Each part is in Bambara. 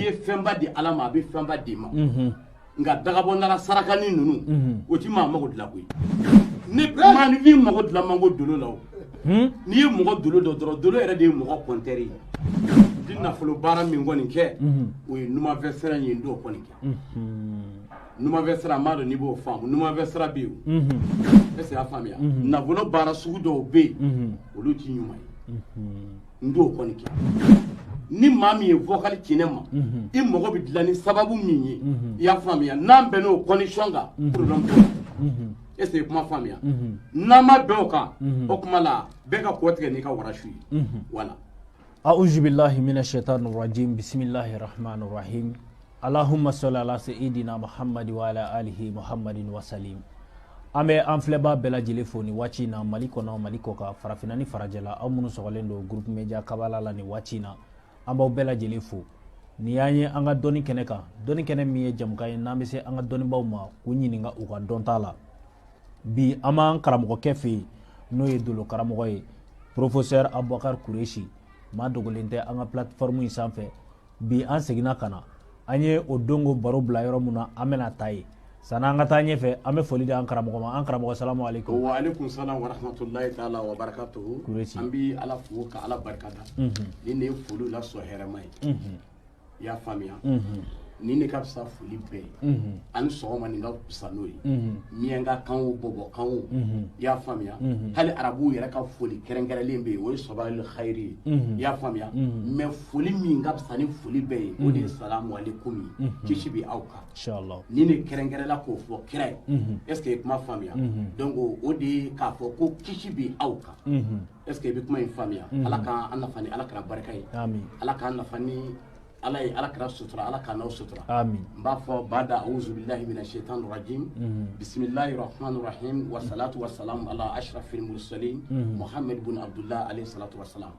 ye fɛnba di ala ma a bɛ fɛnba di ma nka dagabɔ nara sarakani ninnu o ti maa mago dilan koyi ni maa ni fin mago dilan man ko dolo la o n'i ye mɔgɔ dolo dɔ dɔrɔn dolo yɛrɛ de ye mɔgɔ kɔntɛri ye di nafolo baara min kɔni kɛ o ye numanfɛ sira ye n'o kɔni kɛ numanfɛ sira m'a dɔn n'i b'o faamu numanfɛ sira bɛ yen est-ce que y'a faamuya nafolo baara sugu dɔw bɛ yen olu ti ɲuman ye n'o kɔni kɛ ni maa min ye vocal ci ne ma i mago bɛ dilan ni sababu min ye i y'a faamuya n'an bɛn n'o condition kan problème t'o la est-ce que kuma faamuya n'an ma bɛn o kan o kuma la bɛɛ ka kɔ tigɛ n'i ka warasu ye voilà. أعوذ بالله من الشيطان الرجيم بسم الله الرحمن الرحيم اللهم صل على سيدنا محمد وعلى آله محمد وسلم an bɛ an filɛbaa bɛɛ lajɛlen fo nin waati in na mali kɔnɔ mali kɔ kan farafinna ni farajɛla aw minnu sɔgɔlen don groupe media kabala la nin waati in na an b'aw bɛɛ lajɛlen fo nin y'an ye an ka dɔnni kɛnɛ kan dɔnni kɛnɛ min ye jamukan ye n'an bɛ se an ka dɔnnibaw ma k'u ɲininka u ka dɔnta la bi an b'an karamɔgɔkɛ fɛ yen n'o ye dolo karamɔgɔ ye professeur Abubakar Kureshi maa dogolen tɛ an ka plateforme in sanfɛ bi an seginna ka na an ye o dongo baro bila yɔrɔ mun na an bɛna taa ye sanni an ka taa ɲɛfɛ an bɛ foli di an karamɔgɔ ma an karamɔgɔ salamu alaikum. wa alaikum salam wa rahmatulahi taala wa barakatuhu. Kureshi an bɛ ala fo ka ala barikada ni ne ye foli la sɔn hɛrɛma ye i y'a faamuya ni ne ka fisa foli bɛɛ ye ani sɔgɔma ni ka fisa n'o ye miyanka kan o bɔbɔ kan o i y'a faamuya hali arabuw yɛrɛ ka foli kɛrɛnkɛrɛnlen bɛ yen o ye sɔbahil khayri ye i y'a faamuya mais foli min ka fisa ni foli bɛɛ ye o de ye salamu alaikum ye kisi bɛ aw kan inshallah ni ne kɛrɛnkɛrɛnla k'o fɔ kira ye est ce que i kuma faamuya donc o de ye k'a fɔ ko kisi bɛ aw kan est ce que i bɛ kuma in faamuya ala k'an nafa ni ala kɛra barika ye ala k'an nafa ni ala ye ala kɛra sutura ala k'an n'aw sutura n b'a fɔ bada auzu billahi mina shaitanir rajim bismillahir rahmanir rahim wa salatu wa salam ala ashrafil mursalin muhammad ibn abdullah alayhi salatu wa salam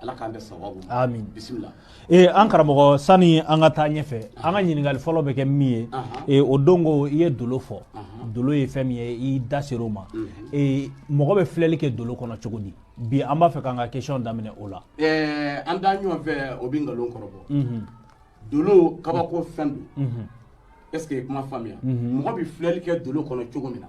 ala k'an bɛ sababu amin bismillah an karamɔgɔ sani an ka taa ɲɛfɛ an ka ɲininkali fɔlɔ bɛ kɛ min ye o dongo i ye dolo fɔ dolo ye fɛn min ye i da ser'o ma mɔgɔ bɛ filɛli kɛ dolo kɔnɔ cogo di bi an b'a fɛ k'an ka question daminɛ o la an da ɲɔgɔn fɛ o bɛ nkalon kɔrɔbɔ dolo kabako fɛn don est ce que kuma faamuya mɔgɔ bɛ filɛli kɛ dolo kɔnɔ cogo min na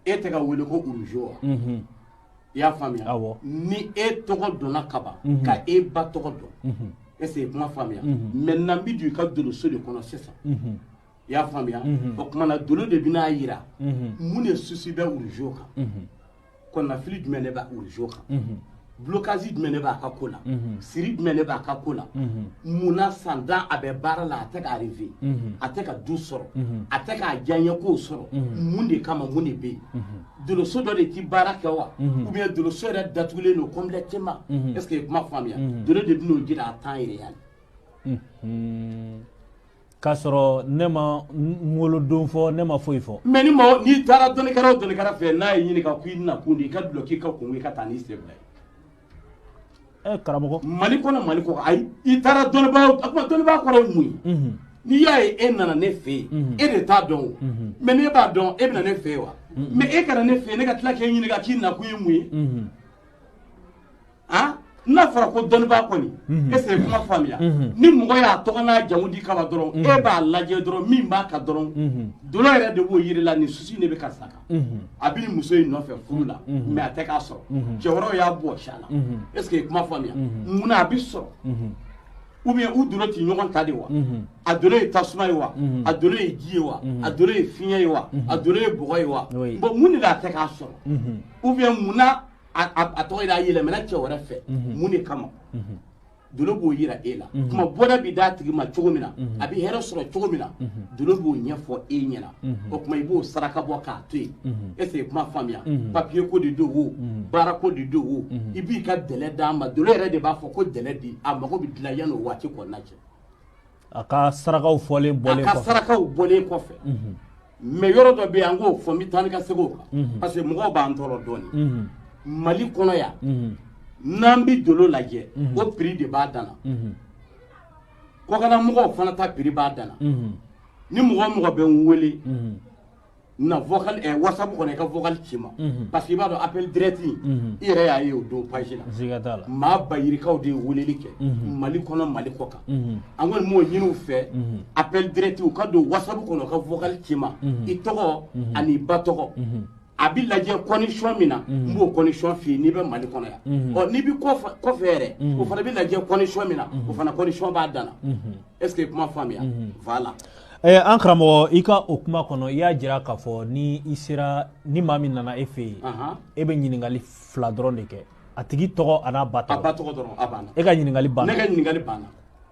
e tɛ ka wele ko urujo wa i y'a faamuya ni e tɔgɔ dɔnna kaban ka e ba tɔgɔ dɔn est ce que kuma faamuya maintenant bi don i ka doloso de kɔnɔ sisan i y'a faamuya o tuma na dolo de bɛna yira mun de susi bɛ urujo kan kɔnɔnafili jumɛn de b'a urujo kan blocage jumɛn de b'a ka ko la siri jumɛn de b'a ka ko la munna san tan a bɛ baara la a tɛ ka arrivé a tɛ ka du sɔrɔ a tɛ k'a diyaɲɛ kow sɔrɔ mun de kama mun de bɛ yen doloso dɔ de ti baara kɛ wa ou bien doloso yɛrɛ datugulen don complètement est ce que kuma faamuya dolo de bɛn'o jira a temps réel k'a sɔrɔ ne ma wolodon fɔ ne ma foyi fɔ mais ni mɔgɔ n'i taara dɔnnikɛla o dɔnnikɛla fɛ n'a ye ɲininka ko i na kun de i ka dulɔ k'i ka kun i ka taa n'i sen fila ye karamɔgɔ mali kɔnɔ ayi i taara dɔnnibaa a kuma dɔnnibaa kɔrɔ ye mun ye n'i y'a ye e nana ne fɛ yen e de t'a dɔn o mais n'e b'a dɔn e bɛna ne fɛ yen wa mais e kana ne fɛ yen ne ka tila k'e ɲininka k'i na kun ye mun ye n'a fɔra ko dɔnnibaa kɔni est ce que kuma faamuya ni mɔgɔ y'a tɔgɔ n'a jamu di kaba dɔrɔn e b'a lajɛ dɔrɔn min b'a ka dɔrɔn dolo yɛrɛ de b'o yiri la nin susi ne bɛ ka sa kan a bɛ nin muso in nɔfɛ furu la mais a tɛ k'a sɔrɔ cɛ wɛrɛw y'a bɔ si a la est ce que kuma faamuya munna a bɛ sɔrɔ ou bien u dolo ti ɲɔgɔn ta de wa a dolo ye tasuma ye wa a dolo ye ji ye wa a dolo ye fiɲɛ ye wa a dolo ye bɔgɔ ye wa bon mun de la a tɛ k'a sɔrɔ ou bien munna a tɔgɔ ye a yɛlɛmana cɛ wɛrɛ fɛ mun de kama dolo b'o yira e la kuma bɔda bi d'a tigi ma cogo min na a bɛ hɛrɛ sɔrɔ cogo min na dolo b'o ɲɛfɔ e ɲɛna o kuma i b'o saraka bɔ k'a to yen est ce que kuma faamuya papier ko de don o baara ko de don o i b'i ka dɛlɛ d'a ma dolo yɛrɛ de b'a fɔ ko dɛlɛ di a mago bɛ dilan yanni o waati kɔnɔna cɛ a ka sarakaw fɔlen bɔlen kɔfɛ a ka sarakaw bɔlen kɔfɛ mais yɔrɔ dɔ bɛ yen an k'o fɔ n bɛ taa ni ka segin o kan parce que mɔgɔw b'an tɔɔrɔ dɔɔnin mali kɔnɔ yan n'an bɛ dolo lajɛ o prix de b'a dan na kɔkanna mɔgɔw fana ta prix b'a dan na ni mɔgɔ o mɔgɔ bɛ n wele na vocal WhatsApp kɔnɔ i ka vocal ci ma parce que i b'a dɔn appel direct i yɛrɛ y'a ye o don page la siga t'a la maa bayirikaw de ye weleli kɛ Mali kɔnɔ Mali kɔ kan an kɔni m'o ɲini u fɛ appel direct u ka don WhatsApp kɔnɔ u ka vocal ci ma i tɔgɔ ani i ba tɔgɔ a bɛ lajɛ condition min na n b'o condition f'i ye n'i bɛ Mali kɔnɔ yan ɔ n'i bɛ kɔfɛ yɛrɛ o fana bɛ lajɛ condition min na o fana condition b'a dan na est ce que kuma faamuya voilà. An karamɔgɔ i ka o kuma kɔnɔ i y'a jira k'a fɔ ni i sera ni maa min nana e fɛ yen e bɛ ɲininkali 2 dɔrɔn de kɛ a tigi tɔgɔ a n'a ba tɔgɔ. A ba tɔgɔ dɔrɔn a banna. E ka ɲininkali banna. Ne ka ɲininkali banna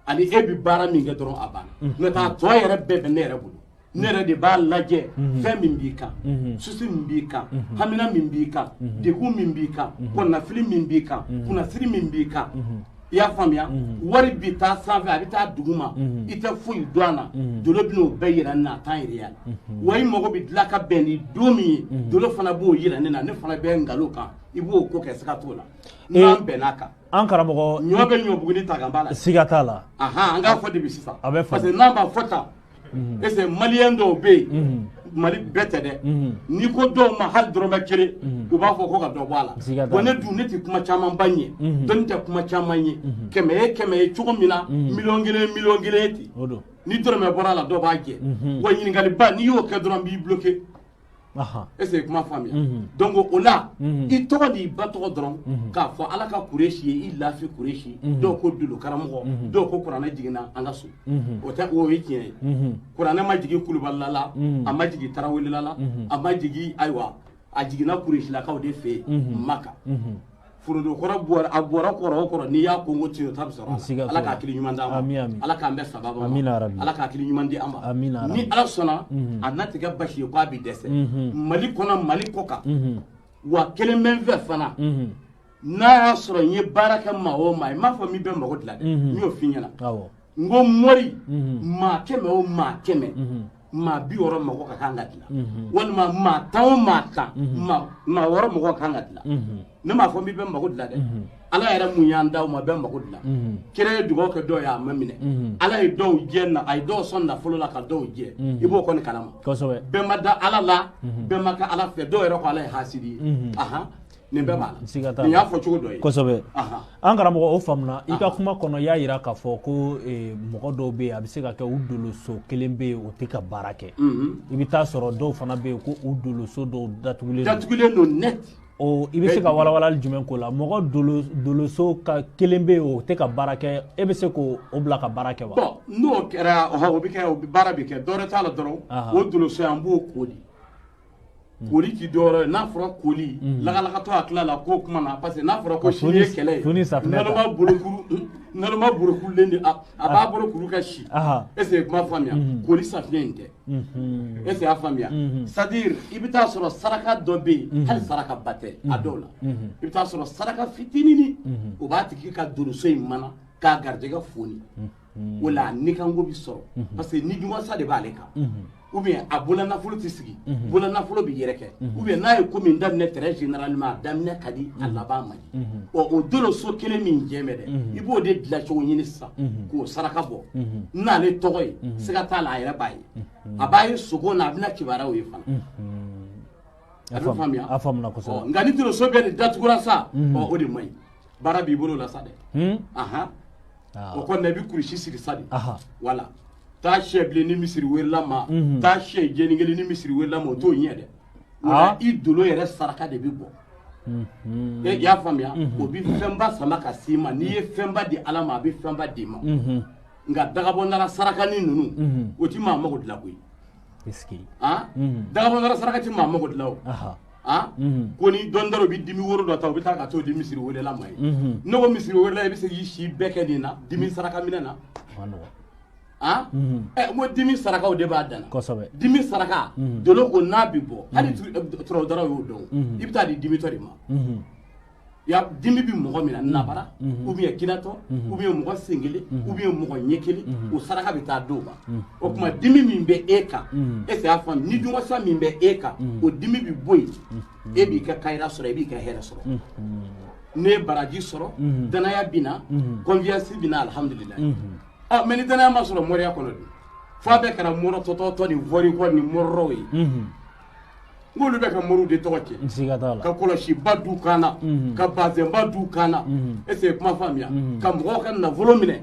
ani e bɛ baara min kɛ dɔrɔn a banna n'o tɛ a tɔ yɛrɛ bɛɛ bɛ ne yɛrɛ bolo ne yɛrɛ de b'a lajɛ fɛn min b'i kan susi min b'i kan hamina min b'i kan degun min b'i kan kɔnɔnafili min b'i kan kunnasiri min b'i kan. I y'a faamuya wari bi taa sanfɛ a bɛ taa dugu ma i tɛ foyi dɔn a na dolo bɛ n'o bɛɛ yira ne na a t'an yɛrɛ yan wa i mago bɛ dilan ka bɛn ni don min ye dolo fana b'o yira ne na ne fana bɛ nkalon kan i b'o ko kɛ siga t'o la n'an bɛnn'a kan an karamɔgɔ ɲɔ bɛ ɲɔ buguni ta kan b'a la siga t'a la an k'a fɔ de bi sisan a bɛ fɔ parce que n'an b'a fɔ tan est-ce que maliyɛn dɔw bɛ yen Mali bɛɛ tɛ dɛ n'i ko dɔw ma hali dɔrɔmɛ kelen u b'a fɔ ko ka dɔ bɔ a la wa ne dun ne tɛ kuma caman ba ɲɛ dɔnni tɛ kuma caman ye kɛmɛ ye cogo min na miliyɔn kelen ten ni dɔrɔmɛ bɔra a la dɔ b'a jɛ wa ɲininkali ba n'i y'o kɛ dɔrɔn b'i bloqué est-ce que kuma faamuya donc o la i tɔgɔ n'i ba tɔgɔ dɔrɔn k'a fɔ Ala ka Kuresi ye i Lafi Kuresi dɔw ko Dolo karamɔgɔ dɔw ko kuranɛ jiginna an ka so o ye tiɲɛ ye kuranɛ ma jigin Kulubalila la a ma jigin Tarawelela la a ma jigin ayiwa a jiginna Kuresilakaw de fɛ yen Maka Foronto kɔrɔ a bɔra kɔrɔ o kɔrɔ n'i y'a kongo tiɲɛ o ta bɛ sɔrɔ Ala ka hakili ɲuman d'an ma Ala k'an bɛɛ sababa ma Ala ka hakili ɲuman di an ma ni Ala sɔnna a n'a tɛ kɛ basi ye k'a bɛ dɛsɛ Mali kɔnɔ Mali kɔ kan wa kelen bɛ n fɛ fana n'a y'a sɔrɔ n ye baara kɛ maa o maa n m'a fɔ min bɛ mago dilan dɛ n y'o f'i ɲɛna n ko mɔri maa 100 o maa 100 maa 60 mago ka kan ka dilan walima maa 10 o maa 10 maa 6 mago ka kan ka dilan ne m'a fɔ n bɛ mago dilan dɛ Ala yɛrɛ mun y'an d'aw ma bɛ mago dilan kira ye dugawu kɛ dɔw ye a ma minɛ Ala ye dɔw jɛ na a ye dɔw sɔn nafolo la ka dɔw jɛ i b'o kɔni kalama bɛɛ ma da Ala la bɛɛ ma kɛ Ala fɛ dɔw yɛrɛ ko Ala ye hasidi ye nin bɛɛ b'a la nin y'a fɔ cogo dɔ ye kosɛbɛ an karamɔgɔ o faamuna i ka kuma kɔnɔ y'a jira k'a fɔ ko mɔgɔ dɔw bɛ yen a bɛ se ka kɛ u doloso kelen bɛ yen o tɛ ka baara kɛ i bɛ taa sɔrɔ dɔw fana bɛ yen ko u doloso dɔw datugulen don net i bɛ se ka walawalali jumɛn k'o la mɔgɔ doloso ka kelen bɛ yen o tɛ ka baara kɛ e bɛ se k'o bila ka baara kɛ wa. Bon n'o kɛra o bɛ kɛ o baara bɛ kɛ dɔwɛrɛ t'a la dɔrɔn o doloso an b'o ko de koli ti dɔwɛrɛ n'a fɔra koli lagalakatɔ a tila la ko kuma na parce que n'a fɔra ko sini ye kɛlɛ ye naloma borokurulen de a b'a bolo kuru ka si est-ce que kuma faamuya koli safinɛ in tɛ est-ce que y'a faamuya c'est-à-dire i bɛ taa sɔrɔ saraka dɔ bɛ yen hali saraka ba tɛ a dɔw la i bɛ taa sɔrɔ saraka fitinini o b'a tigi ka doloso in mana k'a garijɛgɛ foni o la nikanko bɛ sɔrɔ parce que nijumasa de b'ale kan ou bien a bolola nafolo tɛ sigi bolola nafolo bɛ yɛrɛkɛ ou bien n'a ye ko min daminɛ très généralement a daminɛ ka di a laban man di o doloso kelen min jɛmɛ dɛ i b'o de dilan cogo ɲini sisan k'o saraka bɔ n'ale tɔgɔ ye siga t'a la a yɛrɛ b'a ye a b'a ye sogo na a bɛna kibaruyaw ye fana a bɛ faamuya a faamuna kosɛbɛ nka ni doloso bɛɛ de datugura sa o de man ɲi baara b'i bolo la sa dɛ o kɔni i bɛ kurusi sigi sa de wala taa sɛ bilen ni misiri wɛrɛla ma taa sɛ jɛni kelen ni misiri wɛrɛla ma o t'o ɲɛ dɛ i dolo yɛrɛ saraka de bɛ bɔ i y'a faamuya o bɛ fɛnba sama ka s'i ma n'i ye fɛnba di Ala ma a bɛ fɛnba d'i ma nka dagabɔndala sarakani ninnu o ti maa mago dilan koyi dagabɔndala saraka ti maa mago dilan o ko ni dɔn dɔ bɛ dimi woro dɔ ta o bɛ taa ka t'o di misiri wɛrɛla ma ye ne ko misiri wɛrɛla i bɛ se k'i si bɛɛ kɛ nin na dimi saraka minɛ na mo dimi sarakaw de b'a dan na dimi saraka dolo ko n'a bɛ bɔ hali tɔrɔdaraw y'o dɔn i bɛ taa di dimitɔ de ma ya dimi bɛ mɔgɔ min na nabara ou bien kinatɔ ou bien mɔgɔ sen kelen ou bien mɔgɔ ɲɛ kelen o saraka bɛ taa d'o ma o tuma dimi min bɛ e kan est-ce que y'a faamu ni dunwasa min bɛ e kan o dimi bɛ bɔ yen e b'i ka kayira sɔrɔ i b'i ka hɛrɛ sɔrɔ ne ye baraji sɔrɔ danaya bɛ na confiance bɛ na alhamdulillah mais ni danaya ma sɔrɔ mɔriya kɔnɔ dun f'a bɛɛ kɛra mɔrɔtɔtɔ ni vɔri kɔ ni mɔrɔw ye ngolu be ka moru de tɔgɔ cɛ siga t'a la ka kɔlɔsiba du kana ka bazɛnba du kana est-ce que kuma faamuya ka mɔgɔw ka nafolo minɛ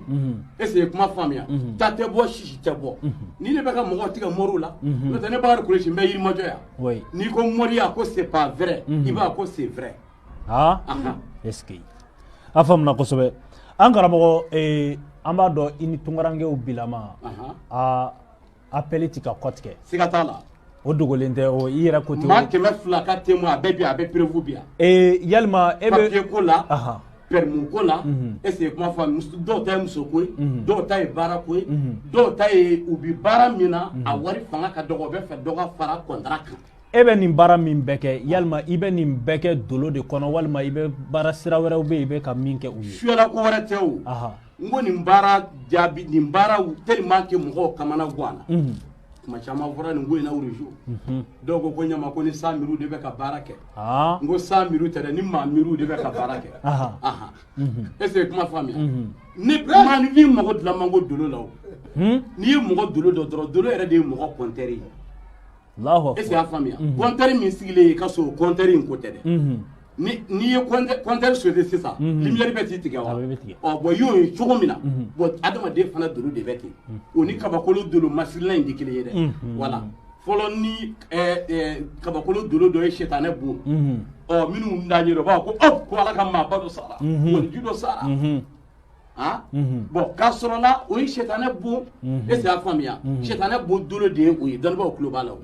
est-ce que kuma faamuya ta tɛ bɔ sisi tɛ bɔ ni ne bɛ ka mɔgɔw tigɛ moru la n'o tɛ ne Bakari Kureshi n bɛ Yirimajɔ yan n'i ko moriya ko c'est pas vrai i b'a ko c'est vrai est-ce que a faamuna kosɛbɛ an karamɔgɔ an b'a dɔn i ni tunkarankew bilama a appel ti ka kɔ tigɛ siga t'a la o dogolen tɛ o i yɛrɛ ko ten maa 200 ka témoin a bɛɛ bi a bɛ preuve bi yan yalima e bɛ papier ko la permis ko la est-ce que kuma faamu dɔw ta ye muso ko ye dɔw ta ye baara ko ye dɔw ta ye u bi baara min na a wari fanga ka dɔgɔ u bɛ fɛ dɔ ka fara contrat kan e bɛ nin baara min bɛɛ kɛ yalima i bɛ nin bɛɛ kɛ dolo de kɔnɔ walima i bɛ baara sira wɛrɛw bɛ yen i bɛ ka min kɛ u ye suyala ko wɛrɛ tɛ o n ko nin baara jaabi nin baara tellement que mɔgɔw kamana gan na kuma caman fɔra nin ko in na région dɔw ko ko ɲama ko ni san miriw de bɛ ka baara kɛ n ko san miriw tɛ dɛ ni maa miriw de bɛ ka baara kɛ est-ce que kuma faamuya ni maa ni min mɔgɔ dilan man ko dolo la o n'i ye mɔgɔ dolo dɔ dɔrɔn dolo yɛrɛ de ye mɔgɔ compteur ye est-ce que y'a faamuya compteur min sigilen ye ka so compteur in ko tɛ dɛ n'i ye compteur souhaité sisan lumière bɛ t'i tigɛ wa bon y'o ye cogo min na bon adamaden fana dolo de bɛ ten o ni kabakolo dolo masirilan in tɛ kelen ye dɛ voilà fɔlɔ ni kabakolo dolo dɔ ye sɛtanɛ bon minnu da ɲɛ dɔ b'a fɔ ko ala ka maaba dɔ sara waliju dɔ sara bon k'a sɔrɔ la o ye sɛtanɛ bon est-ce que y'a faamuya sɛtanɛ bon dolo de ye o ye dɔnnibaaw tulo b'a la o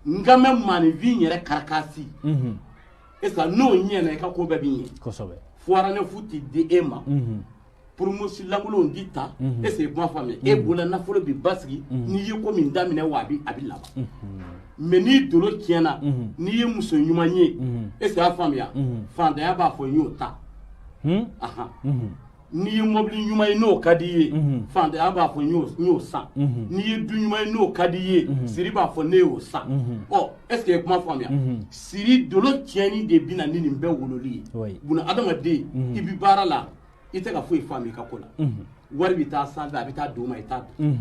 nka mɛ maanifin yɛrɛ karakasi est-ce que n'o ɲɛna i ka ko bɛɛ b'i ɲɛ kosɛbɛ foiranefu ti di e ma promotion lankolon di ta est-ce que kuma faamuya e bolola nafolo bi basigi n'i ye ko min daminɛ wa a bi laban mais n'i dolo tiɲɛna n'i ye muso ɲuman ye est-ce que y'a faamuya fantanya b'a fɔ n y'o ta n'i ye mobili ɲuman ye n'o ka di i ye fantanya b'a fɔ n y'o san n'i ye du ɲuman ye n'o ka di i ye siri b'a fɔ ne y'o san est-ce que kuma faamuya siri dolo tiɲɛni de bɛ na ni nin bɛɛ wololi ye buna adamaden i bi baara la i tɛ ka foyi faamu i ka ko la wari bɛ taa sanfɛ a bɛ taa d'u ma i t'a dɔn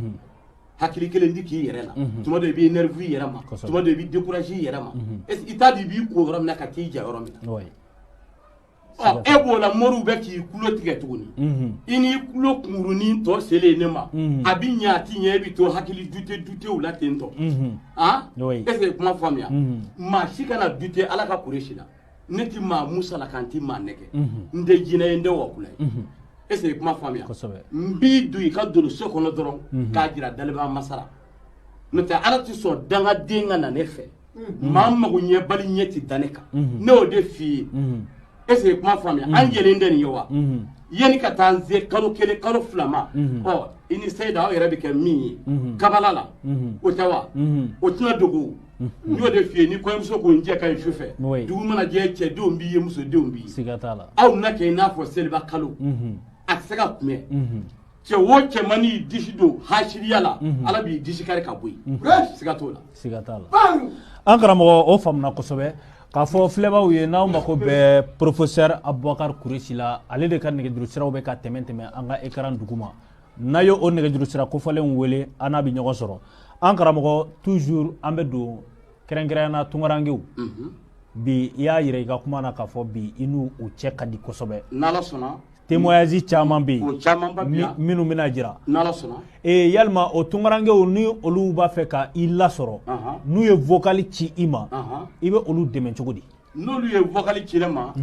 hakili kelen di k'i yɛrɛ la tuma dɔ i b'i énervé i yɛrɛ ma tuma dɔ i b'i découragé i yɛrɛ ma est-ce que i t'a dɔn i b'i ko yɔrɔ min na ka t'i ja yɔrɔ min na e b'o la moriw bɛ k'i kulo tigɛ tuguni i n'i kulo kunkurunin tɔ selen ne ma a bi ɲɛ a ti ɲɛ e bi to hakili dutew la ten tɔ est-ce que kuma faamuya maa si kana dute ala ka Kureshi la ne ti maa Musa la kan ti maa nɛgɛ n tɛ jinɛ ye n tɛ wakula ye est-ce que kuma faamuya n b'i don i ka don so kɔnɔ dɔrɔn k'a jira Daliba Masara n'o tɛ ala ti sɔn dangaden ka na ne fɛ maa mago ɲɛ bali ɲɛ ti da ne kan ne y'o de f'i ye est-ce que kuma faamuya an jɛlen tɛ nin ye wa yanni ka taa n se kalo kelen kalo fila ma i ni Seyida aw yɛrɛ bɛ kɛ min ye kabala la o tɛ wa o tɛna dogo n y'o de f'i ye ni kɔɲɔmuso ko n jɛ ka ɲi su fɛ dugu mana jɛ cɛdenw b'i ye musodenw b'i ye aw na kɛ i n'a fɔ seliba kalo a tɛ se ka kunbɛn cɛ o cɛ ma n'i disi don hasiriya la ala b'i disi kari ka bɔ yen siga t'o la an karamɔgɔ o faamuna kosɛbɛ k'a fɔ filɛbaaw ye n'aw mako bɛ professeur Abubakar Kureshi la ale de ka nɛgɛjuru siraw bɛ ka tɛmɛ an ka écran duguma n'a ye o nɛgɛjuru sira kofɔlen wele an n'a bɛ ɲɔgɔn sɔrɔ an karamɔgɔ toujours an bɛ don kɛrɛnkɛrɛnnenya tunkarankew bi i y'a yira i ka kuma na k'a fɔ bi i n'u cɛ ka di kosɛbɛ n'ala sɔnna témoignage caman bɛ yen minnu bɛna jira yalima o tunkarankew ni olu b'a fɛ ka i lasɔrɔ n'u ye vocal ci i ma i bɛ olu dɛmɛ cogo di n'olu ye vocal ci ne ma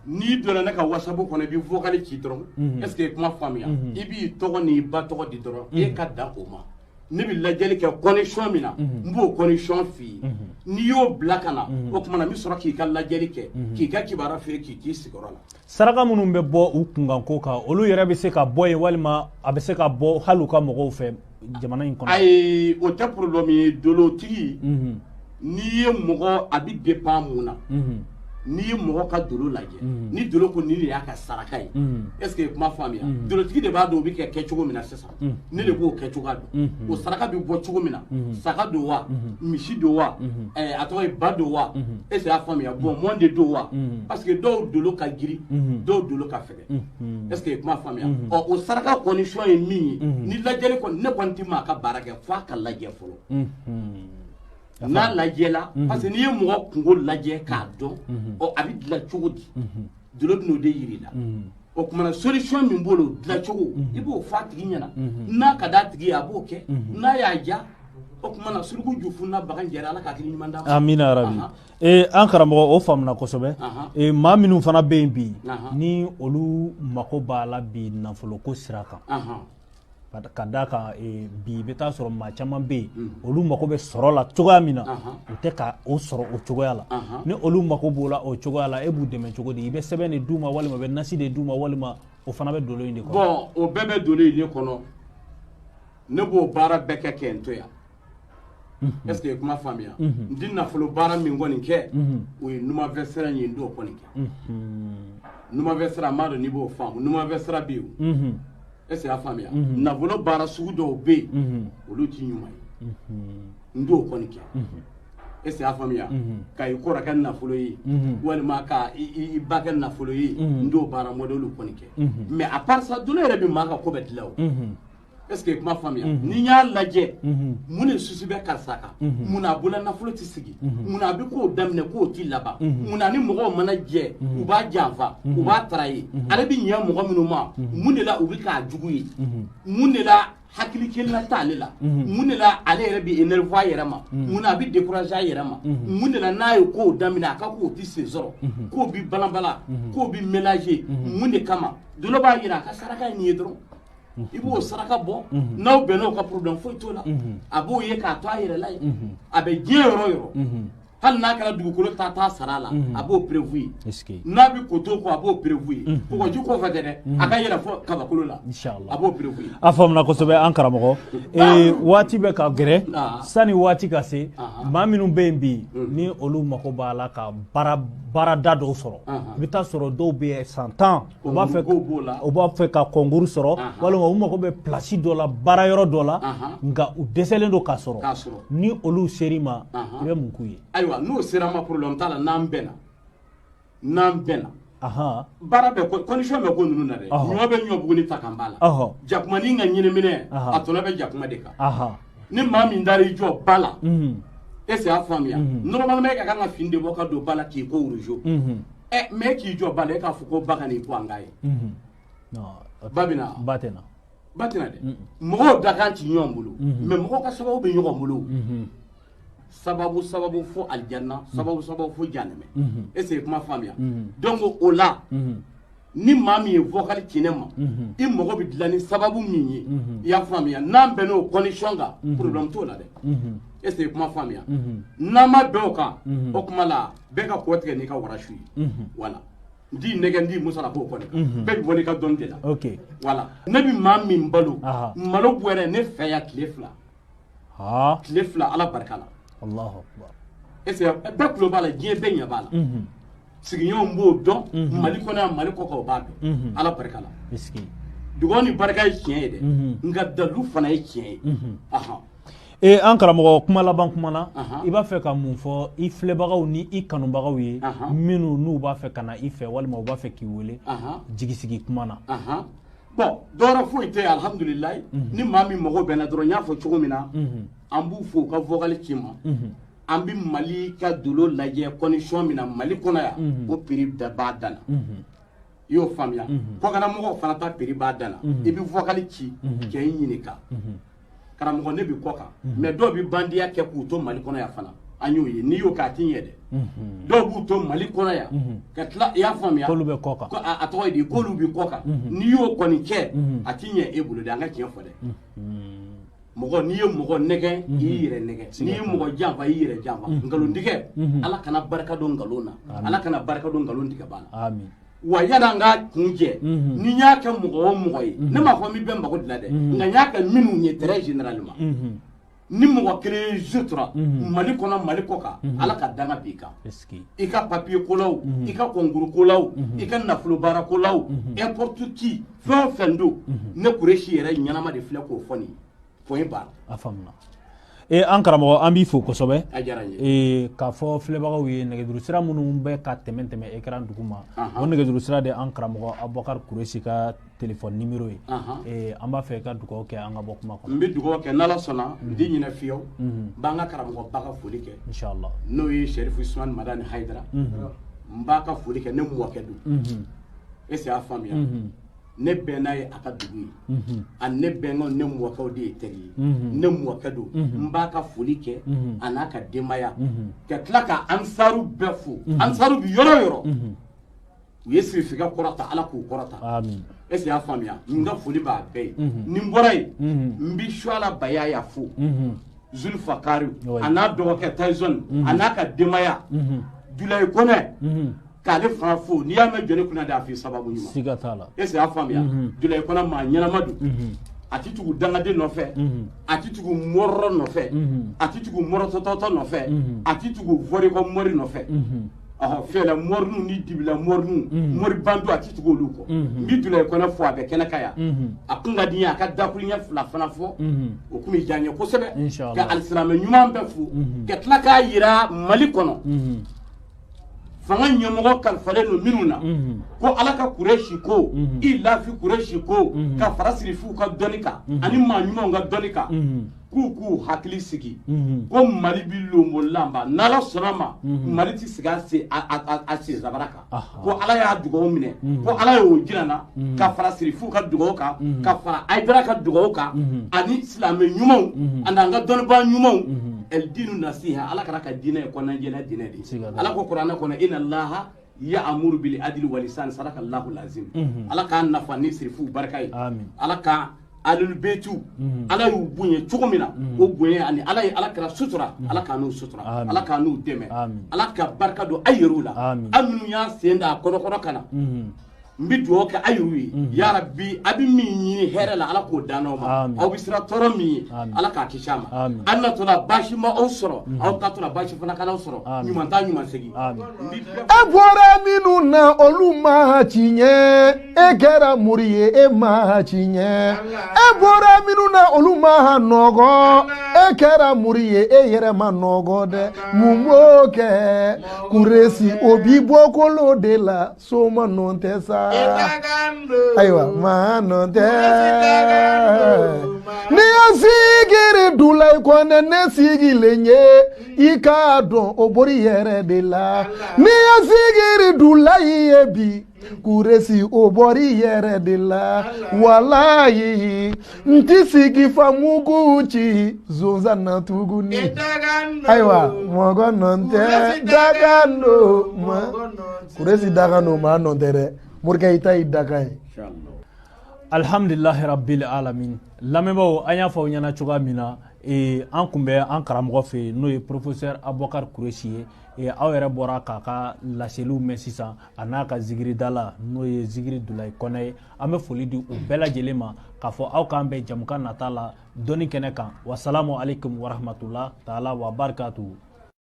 n'i donna ne ka WhatsApp kɔnɔ i bɛ vocal ci dɔrɔn est-ce que kuma faamuya i b'i tɔgɔ n'i ba tɔgɔ di dɔrɔn e ka dan o ma ne bɛ lajɛli kɛ connexion min na n b'o connexion f'i ye n'i y'o bila ka na o tuma na n bɛ sɔrɔ k'i ka lajɛli kɛ k'i ka kibaruya f'i ye k'i k'i sigiyɔrɔ la saraka minnu bɛ bɔ u kunkanko kan olu yɛrɛ bɛ se ka bɔ yen walima a bɛ se ka bɔ hali u ka mɔgɔw fɛ jamana in kɔnɔ ayi o tɛ problème ye dolotigi n'i ye mɔgɔ a bɛ dépend mun na n'i ye mɔgɔ ka dolo lajɛ ni dolo ko nin de y'a ka saraka ye est-ce que kuma faamuya dolotigi de b'a dɔn o bɛ kɛ cogo min na sisan ne de b'o kɛ cogoya dɔn o saraka bɛ bɔ cogo min na saga don wa misi don wa a tɔgɔ ye ba don wa est-ce que y'a faamuya bon mɔn de don wa parce que dɔw dolo ka girin dɔw dolo ka fɛgɛ est-ce que kuma faamuya o saraka condition ye min ye ni lajɛli kɔni ne kɔni ti maa ka baara kɛ f'a ka lajɛ fɔlɔ n'a lajɛla parce que n'i ye mɔgɔ kungo lajɛ k'a dɔn ɔ a bɛ dilan cogo di dolo bɛ n'o de yiri la o kumana solution min b'o dilan cogo i b'o f'a tigi ɲɛna n'a ka d'a tigi ye a b'o kɛ n'a y'a diya o kumana suruku ju funna bagan jɛra Ala ka hakili ɲuman d'a ma amina rabi an karamɔgɔ o faamuna kosɛbɛ maa minnu fana bɛ yen bi ni olu mako b'a la bi nafolo ko sira kan ka d'a kan bi i bɛ taa sɔrɔ maa caman bɛ yen olu mako bɛ sɔrɔ la cogoya min na u tɛ ka o sɔrɔ o cogoya la ni olu mako b'o la o cogoya la e b'u dɛmɛ cogo di i bɛ sɛbɛn de d'u ma walima i bɛ nasi de d'u ma walima o fana bɛ dolo in de kɔnɔ bon o bɛɛ bɛ dolo in de kɔnɔ ne b'o baara bɛɛ kɛ kɛ n to yan est-ce que i kuma faamuya n di nafolo baara min kɔni kɛ o ye numafɛ sira in ye n t'o kɔni kɛ numafɛ sira n b'a dɔn n'i b'o faamu numafɛ sira bɛ yen est-ce que i y'a faamuya nafolo baara sugu dɔw bɛ yen olu ti ɲuman ye n t'o kɔni kɛ est-ce que i y'a faamuya ka i kɔrɔ kɛ nafolo ye walima ka i ba kɛ nafolo ye n t'o baara modèle kɔni kɛ mais à part ça dolo yɛrɛ bɛ maa ka ko bɛɛ dilan o est-ce que i kuma faamuya ni n y'a lajɛ mun de susi bɛ karisa kan mun na a bolola nafolo tɛ sigi mun na a bɛ k'o daminɛ k'o tɛ laban mun na ni mɔgɔw mana jɛ u b'a janfa u b'a tara ye ale bɛ ɲɛ mɔgɔ minnu ma mun de la u bɛ k'a jugu ye mun de la hakili kelenna t'ale la mun de la ale yɛrɛ bɛ énervé a yɛrɛ ma mun na a bɛ découragé a yɛrɛ ma mun de la n'a ye k'o daminɛ a ka k'o tɛ sen sɔrɔ k'o bɛ balanbala k'o bɛ mélanger mun de kama dolo b'a yira a ka saraka ye nin ye dɔrɔn i b'o saraka bɔ n'aw bɛnn'o ka problème foyi t'o la a b'o ye k'a to a yɛrɛ la ye a bɛ diɲɛ yɔrɔ o yɔrɔ hali n'a kɛra dugukolo ta sara la a b'o prévu ye n'a bɛ koto ko a b'o prévu ye kɔgɔji kɔfɛ tɛ dɛ a ka yɛlɛ fɔ kabakolo la a b'o prévu ye a faamuna kosɛbɛ an karamɔgɔ waati bɛ ka gɛrɛ sani waati ka se maa minnu bɛ yen bi ni olu mako b'a la ka baarada dɔw sɔrɔ i bɛ taa sɔrɔ dɔw bɛ yen san 10 u b'a fɛ ka concours sɔrɔ walima u mako bɛ place dɔ la baara yɔrɔ dɔ la nka u dɛsɛlen don k'a sɔrɔ ni olu ser'i ma i bɛ mun k'u ye ayiwa n'o sera ma problème t'a la n'an bɛnna baara bɛ condition bɛ ko ninnu na dɛ ɲɔ bɛ ɲɔ buguni ta kan b'a la jakumani ka ɲiniminɛ a tɔnɔ bɛ jakuma de kan ni maa min dar'i jɔ ba la est-ce que y'a faamuya normalement e ka kan ka fini de bɔ ka don ba la k'i ko rouge mais k'i jɔ ba la e k'a fɔ ko ba ka n'i ko an k'a ye ba bɛ na ba tɛ na dɛ mɔgɔw da kan ti ɲɔgɔn bolo mais mɔgɔw ka sababu bɛ ɲɔgɔn bolo sababu fo aljanna sababu fo jahannama est-ce que kuma faamuya donc o la ni maa min ye vocal ci ne ma i mɔgɔ bɛ dilan ni sababu min ye i y'a faamuya n'an bɛnn'o condition kan problème t'o la dɛ est-ce que kuma faamuya n'an ma bɛn o kan o kuma la bɛɛ ka kɔ tigɛ n'i ka warasi ye voilà n t'i nɛgɛ n t'i musala k'o kɔni kan bɛɛ bɛ bɔ n'i ka dɔnni de la voilà ne bɛ maa min balo malo bɔrɛ ne fɛ yan tile 2 Ala barika la Allahu akbar est-ce que bɛɛ tulo b'a la diɲɛ bɛɛ ɲɛ b'a la sigiɲɔgɔn b'o dɔn Mali kɔnɔ yan Mali kɔ kan o b'a dɔn Ala barika la dugawu ni barika ye tiɲɛ ye dɛ nka dalu fana ye tiɲɛ ye an karamɔgɔ kuma laban kuma na i b'a fɛ ka mun fɔ i filɛbagaw ni i kanubagaw ye minnu n'u b'a fɛ ka na i fɛ walima u b'a fɛ k'i wele jigisigi kuma na bon dɔwɛrɛ foyi tɛ yen alhamdulilayi ni maa min mago bɛnna dɔrɔn n y'a fɔ cogo min na an b'u fo u ka vocal ci ma an bɛ Mali ka dolo lajɛ condition min na Mali kɔnɔ yan o prix b'a dan na i y'o faamuya kɔkana mɔgɔw fana ta prix b'a dan na i bɛ vocal ci kɛ i ɲininka karamɔgɔ ne bɛ kɔ kan mais dɔw bɛ bandiya kɛ k'u to Mali kɔnɔ yan fana an y'o ye n'i y'o kɛ a t'i ɲɛ dɛ dɔw b'u to Mali kɔnɔ yan ka tila i y'a faamuya k'olu bɛ kɔ kan a tɔgɔ ye di k'olu bɛ kɔ kan n'i y'o kɔni kɛ a t'i ɲɛ e bolo dɛ an ka tiɲɛ fɔ dɛ mɔgɔ n'i ye mɔgɔ nɛgɛ i y'i yɛrɛ nɛgɛ n'i ye mɔgɔ janfa i y'i yɛrɛ janfa nkalontigɛ Ala kana barika don nkalon na Ala kana barika don nkalon tigɛ ba la wa yan'an ka kun jɛ ni n y'a kɛ mɔgɔ o mɔgɔ ye ne m'a fɔ n bɛ bɛn mago dilan dɛ nka n y'a kɛ minnu ye très généralement ni mɔgɔ kelen ye zutura Mali kɔnɔ Mali kɔ kan Ala ka danga b'i kan i ka papier kolaw i ka concours kolaw i ka nafolo baara kolaw n'importe qui fɛn o fɛn don ne Kuresi yɛrɛ ɲɛnama de filɛ k'o fɔ nin ye point barre a faamuna an karamɔgɔ an b'i fo kosɛbɛ a diyara n ye k'a fɔ filɛbagaw ye nɛgɛjuru sira minnu bɛ ka tɛmɛ écran dugu ma o nɛgɛjuru sira de an karamɔgɔ Abubakar Kuresi ka téléphone numéro ye an b'a fɛ ka dugawu kɛ an ka bɔ kuma kɔnɔ n bɛ dugawu kɛ n'Ala sɔnna n tɛ ɲinɛ fiyewu n b'an ka karamɔgɔ ba ka foli kɛ inchallah n'o ye Sherif Usman Madani Haidara n b'a ka foli kɛ ne mɔkɛ don est-ce que a faamuya ne bɛn n'a ye a ka dugu ye a ne bɛnkɛw ne mɔkɛw de ye teri ye ne mɔkɛ don n b'a ka foli kɛ a n'a ka denbaya ka tila ka ansaru bɛɛ fo ansaru bi yɔrɔ yɔrɔ u ye sirifikɛ kɔrɔta Ala k'u kɔrɔta amin est-ce que a faamuya n ka foli b'a bɛɛ ye ni n bɔra yen n bɛ Suala Bayaya fo Zulfa Kari a n'a dɔgɔkɛ Tyson a n'a ka denbaya Dulaye Kɔnɛ k'ale fana fo n'i y'a mɛn jɔnni kunna de a f'i sababu ɲuman siga t'a la est-ce que a faamuya Dulaye Kɔnɛ maa ɲɛnama don a ti tugu dangaden nɔfɛ a ti tugu mɔrɔ nɔfɛ a ti tugu mɔrɔtɔtɔtɔ nɔfɛ a ti tugu vɔrikɔ mɔri nɔfɛ fɛlɛ mɔrinu ni dibila mɔrinu mɔri bandu a ti tugu olu kɔ n bi Dulaye Kɔnɛ fo a bɛ kɛnɛ ka yan a kun ka di n ye a ka dakuruɲɛ fila fana fɔ o kun bɛ diya n ye kosɛbɛ ka alisilamɛ ɲuman bɛɛ fo ka tila k'a yira Mali kɔnɔ fanga ɲɛmɔgɔ kalifalen don minnu na ko Ala ka Kurɛsi ko i lafi Kurɛsi ko ka fara sirifuw ka dɔnni kan ani maa ɲumanw ka dɔnni kan k'u hakili sigi ko Mali bi lombo lamba n'Ala sɔnna ma Mali ti sigi a sen zabara kan ko Ala y'a dugawu minɛ ko Ala y'o jira na ka fara sirifuw ka dugawu kan ka fara Haidara ka dugawu kan ani silamɛ ɲumanw ani an ka dɔnnibaa ɲumanw el dinu nasiha Ala kana ka diinɛ ye kɔnɔnajɛlɛ diinɛ de Ala ko kuranɛ kɔnɔ inna Allaha ya'muru bil adli wal ihsan sadaka Allahu al-azim Ala k'a nafa ni sirifuw barika ye Ala ka alul beitu Ala y'u bonya cogo min na o bonya ani Ala ye Ala kɛra sutura Ala k'a n'u sutura Ala k'a n'u dɛmɛ Ala ka barika don a yɛrɛw la an minnu y'a sen da a kɔrɔkɔrɔ ka na n bɛ dugawu kɛ a y'u ye ya Rabbi a bɛ min ɲini hɛrɛ la Ala k'o dan n'aw ma aw bɛ siran tɔɔrɔ min ye Ala k'a kisi a ma an natɔla baasi ma aw sɔrɔ aw tatɔla baasi fana kana aw sɔrɔ ɲuman ta ɲuman segin e bɔra minnu na olu ma ci ɲɛ e kɛra muri ye e ma ci ɲɛ e bɔra minnu na olu ma nɔgɔ e kɛra muri ye e yɛrɛ ma nɔgɔ dɛ mun b'o kɛ Kuresi o b'i bɔ kolo de la so ma nɔ tɛ sa ayiwa maa nɔ tɛ ni ya sigiri Dulaye Kɔnɛ ne sigilen ye i k'a dɔn o bɔr'i yɛrɛ de la ni ya sigiri Dulaye ye bi Kuresi o bɔr'i yɛrɛ de la walayi n ti sigi famugu ci zonzan na tuguni ayiwa mɔgɔ nɔ tɛ dagan do Kuresi dagan do maa nɔ tɛ dɛ Morikɛ i ta y'i dakan ye alhamdulillahi rabbil alamin lamɛnbaaw an y'a fɔ aw ɲɛna cogoya min na an kun bɛ an karamɔgɔ fɛ yen n'o ye professeur Abubakar Kuresi ye aw yɛrɛ bɔra k'a ka laseliw mɛn sisan a n'a ka zikiridala n'o ye zikiri Dulaye Kɔnɛ ye an bɛ foli di u bɛɛ lajɛlen ma k'a fɔ aw k'an bɛn jamukan nata la dɔnni kɛnɛ kan wasalamu alaikum warahmatullah taala wa barakatuhu